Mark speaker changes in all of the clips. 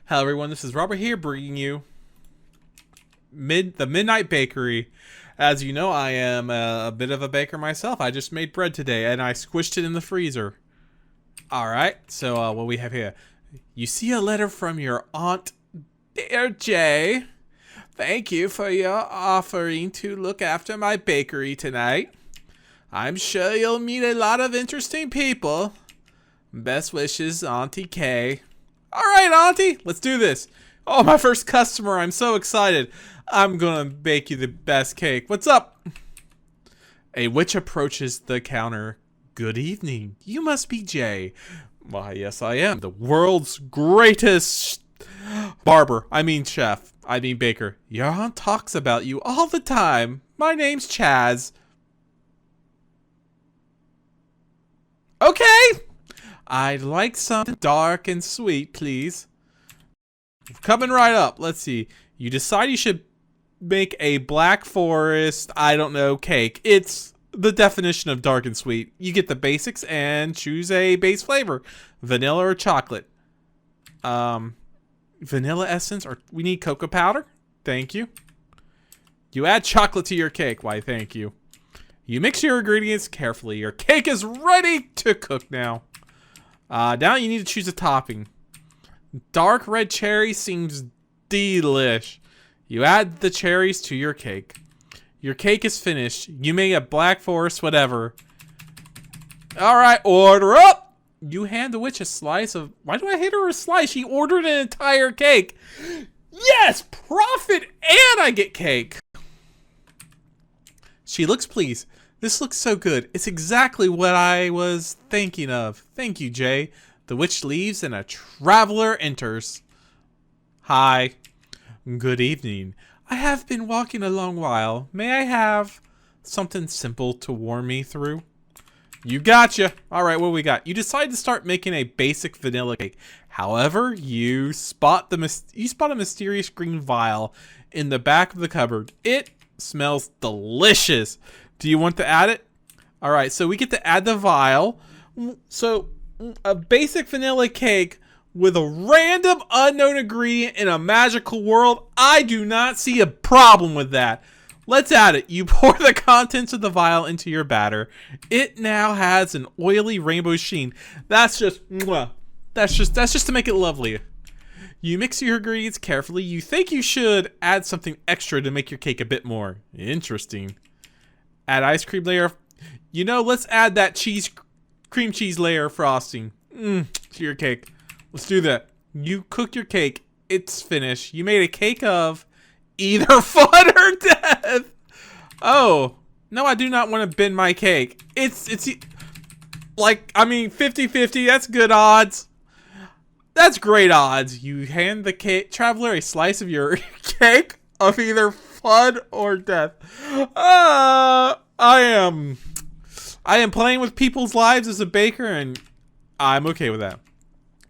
Speaker 1: Hello everyone, this is Robert here bringing you the Midnight Bakery. As you know, I am a bit of a baker myself. I just made bread today and I squished it in the freezer. Alright, so what we have here. You see a letter from your aunt, Dear Jay. Thank you for your offering to look after my bakery tonight. I'm sure you'll meet a lot of interesting people. Best wishes, Auntie Kay. Alright, Auntie, let's do this. Oh, my first customer. I'm so excited. I'm gonna bake you the best cake. What's up? A witch approaches the counter. Good evening. You must be Jay. Why, yes, I am. The world's greatest chef. Baker. Your aunt talks about you all the time. My name's Chaz. Okay. I'd like something dark and sweet, please. Coming right up. Let's see. You decide you should make a Black Forest, I don't know, cake. It's the definition of dark and sweet. You get the basics and choose a base flavor. Vanilla or chocolate. Vanilla essence, or we need cocoa powder. Thank you. You add chocolate to your cake. Why, thank you. You mix your ingredients carefully. Your cake is ready to cook now. Now you need to choose a topping. Dark red cherry seems delish. You add the cherries to your cake. Your cake is finished. You may get Black Forest, whatever. Alright, order up! You hand the witch a slice of... Why do I hate her a slice? She ordered an entire cake. Yes! Profit! And I get cake! She looks pleased. This looks so good. It's exactly what I was thinking of. Thank you, Jay. The witch leaves and a traveler enters. Hi. Good evening. I have been walking a long while. May I have something simple to warm me through? You gotcha. Alright, what we got? You decide to start making a basic vanilla cake. However, you spot a mysterious green vial in the back of the cupboard. It smells delicious. Do you want to add it? Alright, so we get to add the vial. So, a basic vanilla cake with a random unknown ingredient in a magical world. I do not see a problem with that. Let's add it. You pour the contents of the vial into your batter. It now has an oily rainbow sheen. That's just mwah. That's just to make it lovely. You mix your ingredients carefully. You think you should add something extra to make your cake a bit more interesting. Add ice cream layer. You know, let's add that cream cheese layer frosting to your cake. Let's do that. You cook your cake. It's finished. You made a cake of either fun or death. Oh, no, I do not want to bend my cake. It's like, 50-50. That's good odds. That's great odds. You hand the traveler a slice of your cake of either fun or death. I am playing with people's lives as a baker, and I'm okay with that.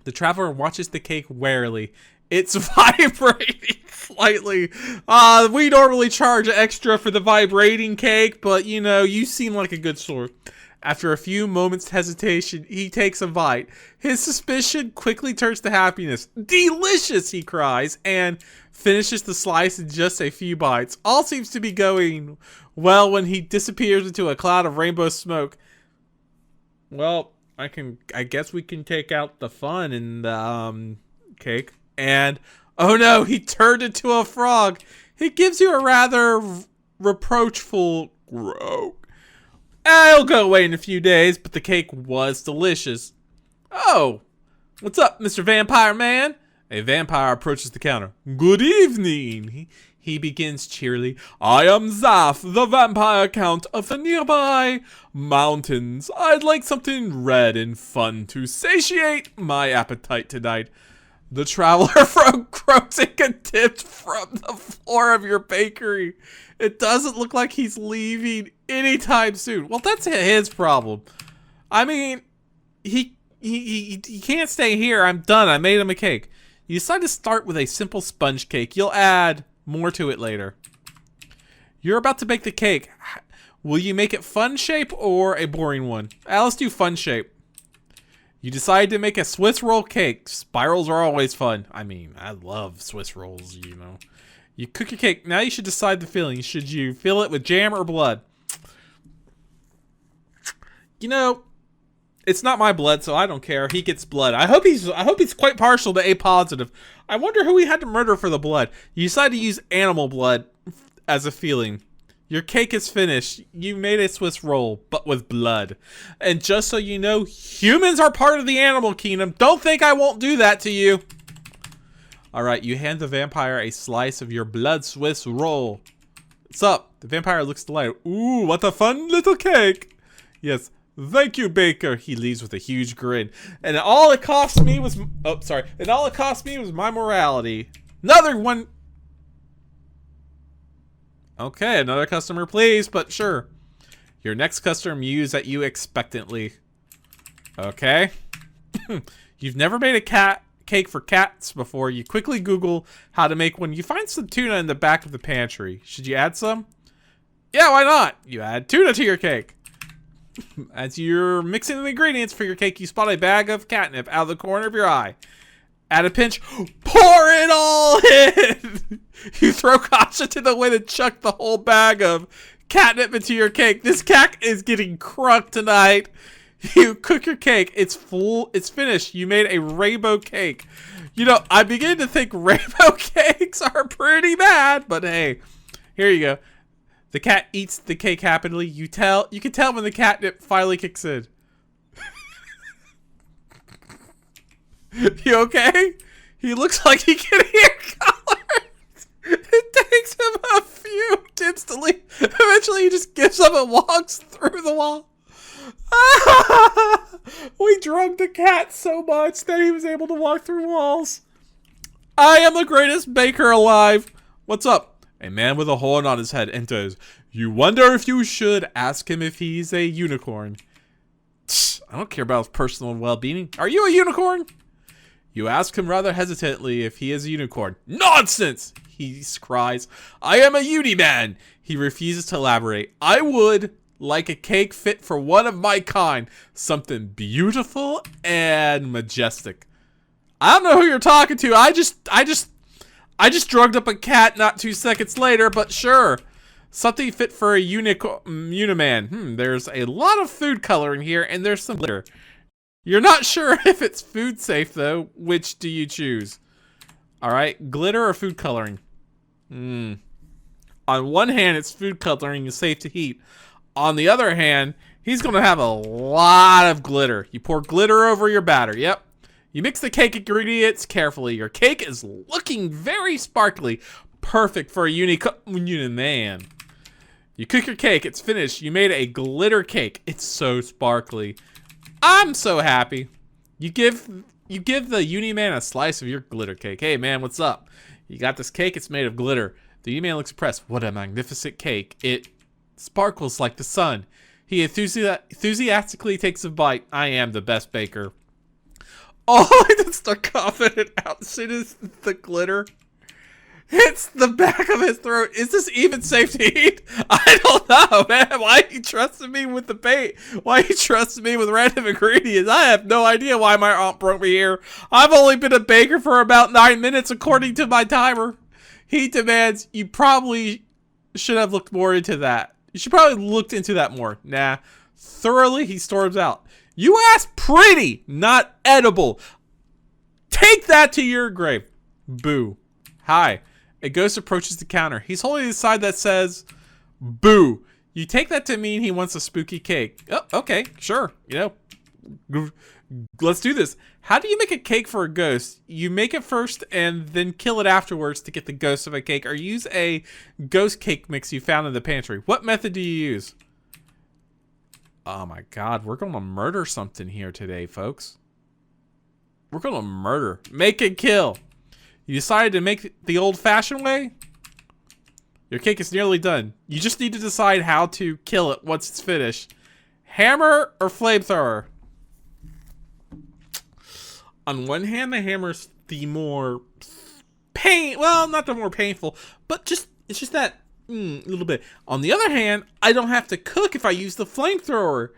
Speaker 1: The traveler watches the cake warily. It's vibrating slightly. We normally charge extra for the vibrating cake, but you know, you seem like a good sort. After a few moments' hesitation, he takes a bite. His suspicion quickly turns to happiness. Delicious, he cries, and finishes the slice in just a few bites. All seems to be going well when he disappears into a cloud of rainbow smoke. Well, I guess we can take out the fun in the cake. And oh no, he turned into a frog. He gives you a rather reproachful croak. It'll go away in a few days, but the cake was delicious. Oh, what's up, Mr. Vampire Man? A vampire approaches the counter. Good evening. He begins cheerily. I am Zaf, the vampire count of the nearby mountains. I'd like something red and fun to satiate my appetite tonight. The traveler from croaks in contempt from the floor of your bakery. It doesn't look like he's leaving anytime soon. Well, that's his problem. I mean, he can't stay here. I'm done. I made him a cake. You decide to start with a simple sponge cake. You'll add more to it later. You're about to bake the cake. Will you make it fun shape or a boring one? Let's do fun shape. You decide to make a Swiss roll cake. Spirals are always fun. I mean, I love Swiss rolls, you know. You cook your cake. Now you should decide the filling. Should you fill it with jam or blood? You know, it's not my blood, so I don't care. He gets blood. I hope he's quite partial to A positive. I wonder who he had to murder for the blood. You decide to use animal blood as a filling. Your cake is finished. You made a Swiss roll, but with blood. And just so you know, humans are part of the animal kingdom. Don't think I won't do that to you. Alright, you hand the vampire a slice of your blood Swiss roll. What's up? The vampire looks delighted. Ooh, what a fun little cake. Yes, thank you, baker. He leaves with a huge grin. And all it cost me was... Oh, sorry. And all it cost me was my morality. Another one... Okay, another customer, please, but sure. Your next customer mews at you expectantly. Okay. You've never made a cake for cats before. You quickly Google how to make one. You find some tuna in the back of the pantry. Should you add some? Yeah, why not? You add tuna to your cake. As you're mixing the ingredients for your cake, you spot a bag of catnip out of the corner of your eye. At a pinch, pour it all in! You throw caution to the wind and chuck the whole bag of catnip into your cake. This cake is getting crunk tonight. You cook your cake. It's full. It's finished. You made a rainbow cake. You know, I begin to think rainbow cakes are pretty bad, but hey, here you go. The cat eats the cake happily. You can tell when the catnip finally kicks in. You okay? He looks like he can hear colors. It takes him a few attempts to leave. Eventually, he just gives up and walks through the wall. We drugged the cat so much that he was able to walk through walls. I am the greatest baker alive. What's up? A man with a horn on his head enters. You wonder if you should ask him if he's a unicorn. I don't care about his personal well-being. Are you a unicorn? You ask him rather hesitantly if he is a unicorn. Nonsense! He cries. I am a uni-man. He refuses to elaborate. I would like a cake fit for one of my kind. Something beautiful and majestic. I don't know who you're talking to. I just drugged up a cat not 2 seconds later, but sure. Something fit for a uniman. There's a lot of food coloring here, and there's some glitter. You're not sure if it's food safe, though. Which do you choose? Alright, glitter or food coloring? On one hand, it's food coloring and safe to heat. On the other hand, he's going to have a lot of glitter. You pour glitter over your batter. Yep. You mix the cake ingredients carefully. Your cake is looking very sparkly. Perfect for a uniman. You cook your cake. It's finished. You made a glitter cake. It's so sparkly. I'm so happy. You give the Uniman a slice of your glitter cake. Hey man, what's up? You got this cake, it's made of glitter. The Uniman looks impressed. What a magnificent cake. It sparkles like the sun. He enthusiastically takes a bite. I am the best baker. Oh, I just start coughing it out as soon as the glitter hits the back of his throat. Is this even safe to eat? I don't know, man. Why are you trusting me with the bait? Why are you trusting me with random ingredients? I have no idea why my aunt brought me here. I've only been a baker for about 9 minutes according to my timer. He demands, you probably should have looked more into that. You should probably looked into that more. Nah. Thoroughly, he storms out. You asked pretty, not edible. Take that to your grave. Boo. Hi. A ghost approaches the counter. He's holding a sign that says, boo. You take that to mean he wants a spooky cake. Oh, okay, sure. You know, let's do this. How do you make a cake for a ghost? You make it first and then kill it afterwards to get the ghost of a cake, or use a ghost cake mix you found in the pantry. What method do you use? Oh my God, we're gonna murder something here today, folks. We're gonna murder. Make and kill. You decided to make the old-fashioned way? Your cake is nearly done. You just need to decide how to kill it once it's finished. Hammer or flamethrower? On one hand, the hammer's the more well, not the more painful, but it's just that little bit. On the other hand, I don't have to cook if I use the flamethrower.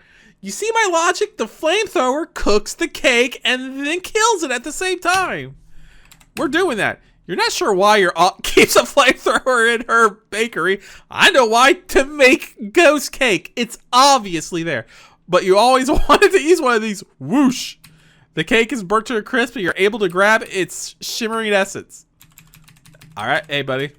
Speaker 1: You see my logic? The flamethrower cooks the cake and then kills it at the same time. We're doing that. You're not sure why your aunt keeps a flamethrower in her bakery. I know why. To make ghost cake. It's obviously there. But you always wanted to use one of these. Whoosh. The cake is burnt to a crisp, and you're able to grab its shimmering essence. Alright, hey buddy.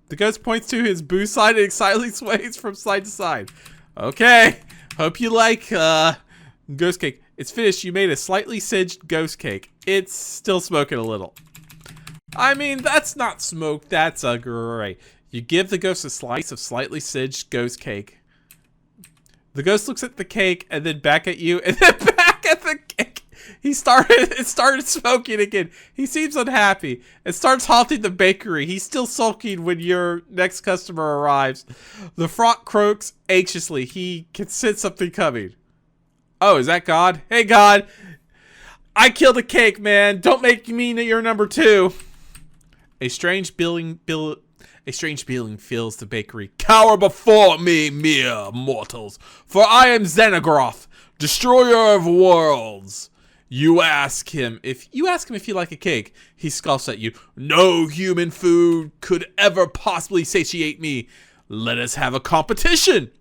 Speaker 1: The ghost points to his booth side and excitedly sways from side to side. Okay. Hope you like ghost cake. It's finished. You made a slightly singed ghost cake. It's still smoking a little. I mean, that's not smoke. That's great. You give the ghost a slice of slightly singed ghost cake. The ghost looks at the cake and then back at you and then back at the cake. It started smoking again. He seems unhappy and starts haunting the bakery. He's still sulking when your next customer arrives. The frog croaks anxiously. He can sense something coming. Oh, is that God? Hey, God. I killed a cake, man. Don't make me your number 2. A strange feeling fills the bakery. Cower before me, mere mortals, for I am Xenogroth, destroyer of worlds. You ask him if you like a cake. He scoffs at you. No human food could ever possibly satiate me. Let us have a competition.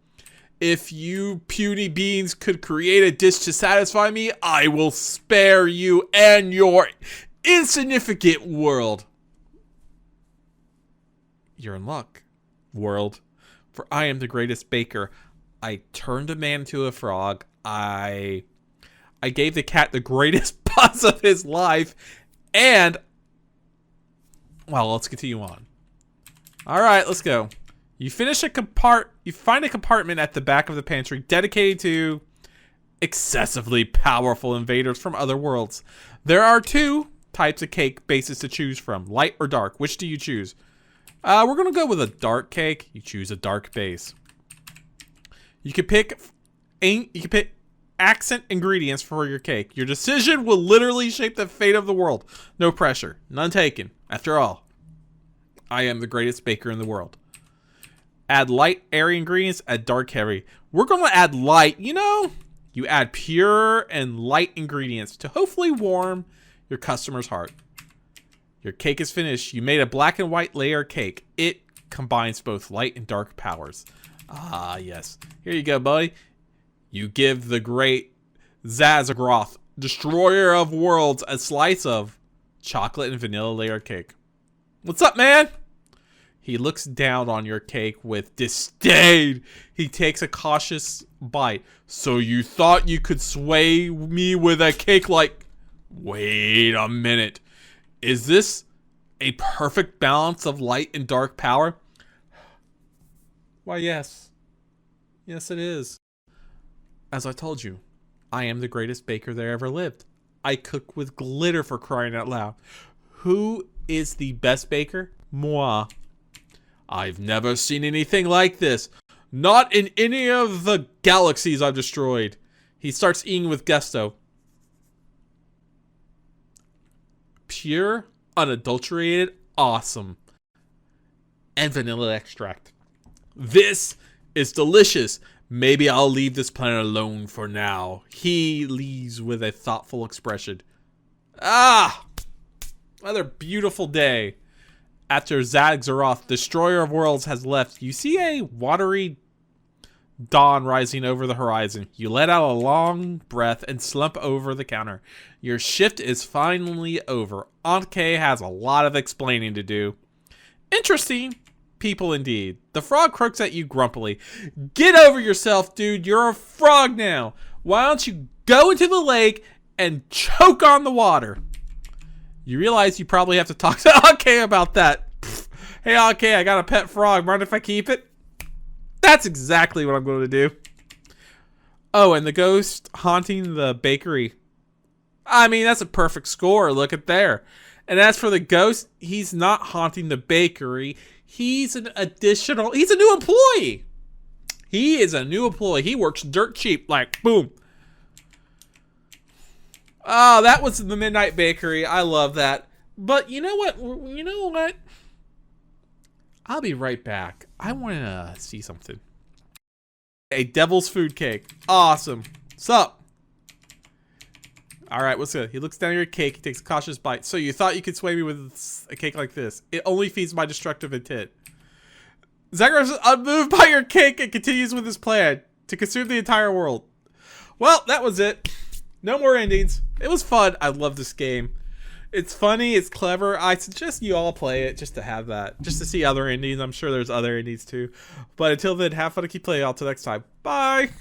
Speaker 1: If you puny beings could create a dish to satisfy me, I will spare you and your insignificant world. You're in luck, world, for I am the greatest baker. I turned a man into a frog. I gave the cat the greatest buzz of his life, and well, let's continue on. All right, let's go. You find a compartment at the back of the pantry dedicated to excessively powerful invaders from other worlds. There are 2 types of cake bases to choose from, light or dark. Which do you choose? We're gonna go with a dark cake. You choose a dark base. You can pick accent ingredients for your cake. Your decision will literally shape the fate of the world. No pressure, none taken. After all, I am the greatest baker in the world. Add light, airy ingredients. Add dark, heavy. We're gonna add light. You know, you add pure and light ingredients to hopefully warm your customer's heart. Your cake is finished. You made a black and white layer cake. It combines both light and dark powers. Ah, yes. Here you go, buddy. You give the great Xenogroth, destroyer of worlds, a slice of chocolate and vanilla layer cake. What's up, man? He looks down on your cake with disdain. He takes a cautious bite. So you thought you could sway me with a cake like... Wait a minute. Is this a perfect balance of light and dark power? Why, yes. Yes, it is. As I told you, I am the greatest baker there ever lived. I cook with glitter, for crying out loud. Who is the best baker? Moi. I've never seen anything like this. Not in any of the galaxies I've destroyed. He starts eating with gusto. Pure, unadulterated, awesome. And vanilla extract. This is delicious. Maybe I'll leave this planet alone for now. He leaves with a thoughtful expression. Ah! Another beautiful day. After Xenogroth, destroyer of worlds, has left, you see a watery dawn rising over the horizon. You let out a long breath and slump over the counter. Your shift is finally over. Aunt Kay has a lot of explaining to do. Interesting people indeed. The frog croaks at you grumpily. Get over yourself, dude. You're a frog now. Why don't you go into the lake and choke on the water? You realize you probably have to talk to Aunt Kay about that. Pfft. Hey, Aunt Kay, I got a pet frog. Mind if I keep it? That's exactly what I'm going to do. Oh, and the ghost haunting the bakery. I mean, that's a perfect score. Look at there. And as for the ghost, he's not haunting the bakery. He's a new employee. He is a new employee. He works dirt cheap. Like, boom. Oh, that was the Midnight Bakery. I love that. But you know what? I'll be right back. I want to see something. A devil's food cake. Awesome. Sup? Alright, what's good? He looks down at your cake. He takes a cautious bite. So you thought you could sway me with a cake like this. It only feeds my destructive intent. Zagreus is unmoved by your cake and continues with his plan to consume the entire world. Well, that was it. No more endings. It was fun. I love this game. It's funny. It's clever. I suggest you all play it just to have that. Just to see other endings. I'm sure there's other endings too. But until then, have fun and keep playing. Until next time. Bye.